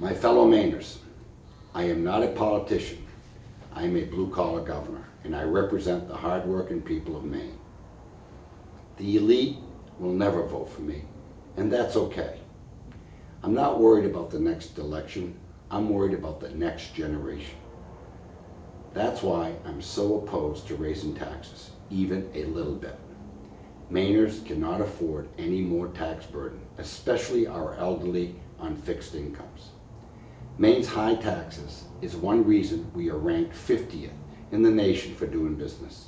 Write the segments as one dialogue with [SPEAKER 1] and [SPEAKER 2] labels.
[SPEAKER 1] My fellow Mainers, I am not a politician. I am a blue-collar governor, and I represent the hard-working people of Maine. The elite will never vote for me, and that's okay. I'm not worried about the next election. I'm worried about the next generation. That's why I'm so opposed to raising taxes, even a little bit. Mainers cannot afford any more tax burden, especially our elderly on fixed incomes. Maine's high taxes is one reason we are ranked 50th in the nation for doing business.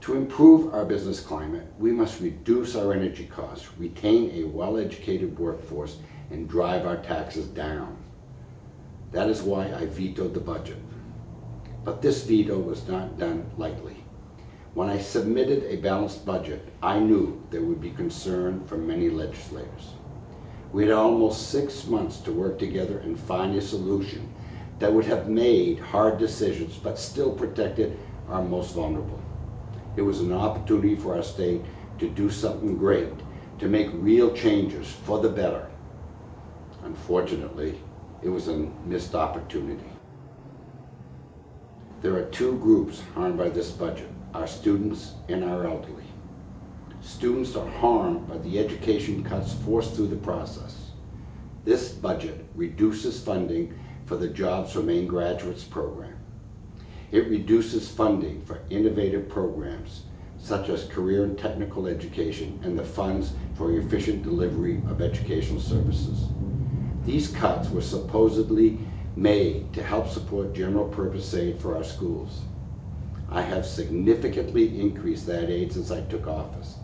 [SPEAKER 1] To improve our business climate, we must reduce our energy costs, retain a well-educated workforce, and drive our taxes down. That is why I vetoed the budget. But this veto was not done lightly. When I submitted a balanced budget, I knew there would be concern from many legislators. We had almost 6 months to work together and find a solution that would have made hard decisions but still protected our most vulnerable. It was an opportunity for our state to do something great, to make real changes for the better. Unfortunately, it was a missed opportunity. There are two groups harmed by this budget, our students and our elderly. Students are harmed by the education cuts forced through the process. This budget reduces funding for the Jobs for Maine Graduates program. It reduces funding for innovative programs such as career and technical education and the funds for efficient delivery of educational services. These cuts were supposedly made to help support general purpose aid for our schools. I have significantly increased that aid since I took office,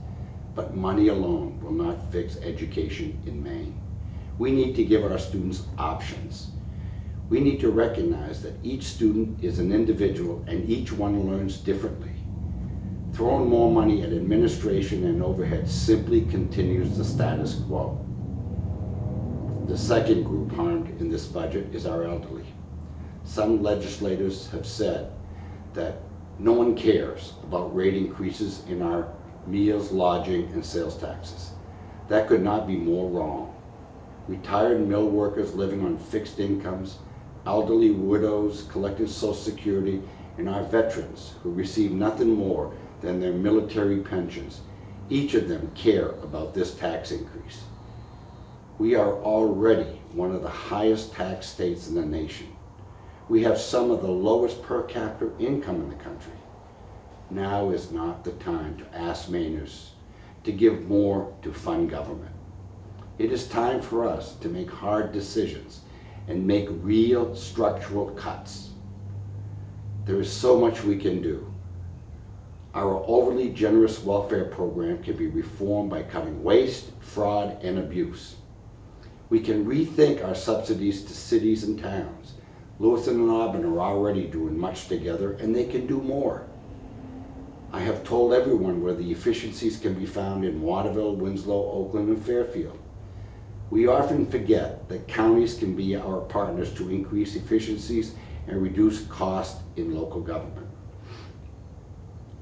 [SPEAKER 1] but money alone will not fix education in Maine. We need to give our students options. We need to recognize that each student is an individual and each one learns differently. Throwing more money at administration and overhead simply continues the status quo. The second group harmed in this budget is our elderly. Some legislators have said that no one cares about rate increases in our meals, lodging, and sales taxes. That could not be more wrong. Retired mill workers living on fixed incomes, elderly widows collecting Social Security, and our veterans who receive nothing more than their military pensions, each of them care about this tax increase. We are already one of the highest tax states in the nation. We have some of the lowest per capita income in the country. Now is not the time to ask Mainers to give more to fund government. It is time for us to make hard decisions and make real structural cuts. There is so much we can do. Our overly generous welfare program can be reformed by cutting waste, fraud, and abuse. We can rethink our subsidies to cities and towns. Lewiston and Auburn are already doing much together, and they can do more. I have told everyone where the efficiencies can be found in Waterville, Winslow, Oakland, and Fairfield. We often forget that counties can be our partners to increase efficiencies and reduce costs in local government.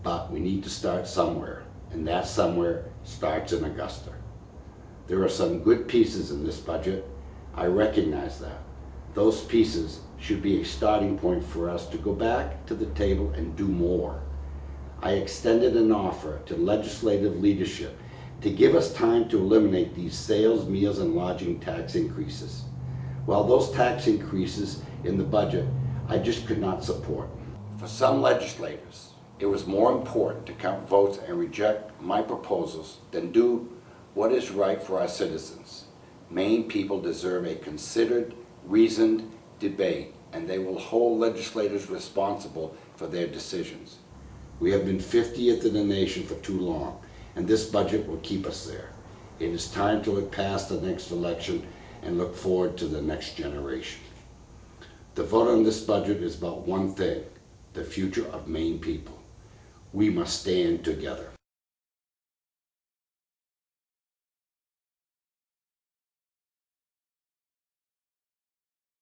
[SPEAKER 1] But we need to start somewhere, and that somewhere starts in Augusta. There are some good pieces in this budget. I recognize that. Those pieces should be a starting point for us to go back to the table and do more. I extended an offer to legislative leadership to give us time to eliminate these sales, meals, and lodging tax increases. While those tax increases in the budget, I just could not support. For some legislators, it was more important to count votes and reject my proposals than do what is right for our citizens. Maine people deserve a considered, reasoned debate, and they will hold legislators responsible for their decisions. We have been 50th in the nation for too long, and this budget will keep us there. It is time to look past the next election and look forward to the next generation. The vote on this budget is about one thing: the future of Maine people. We must stand together.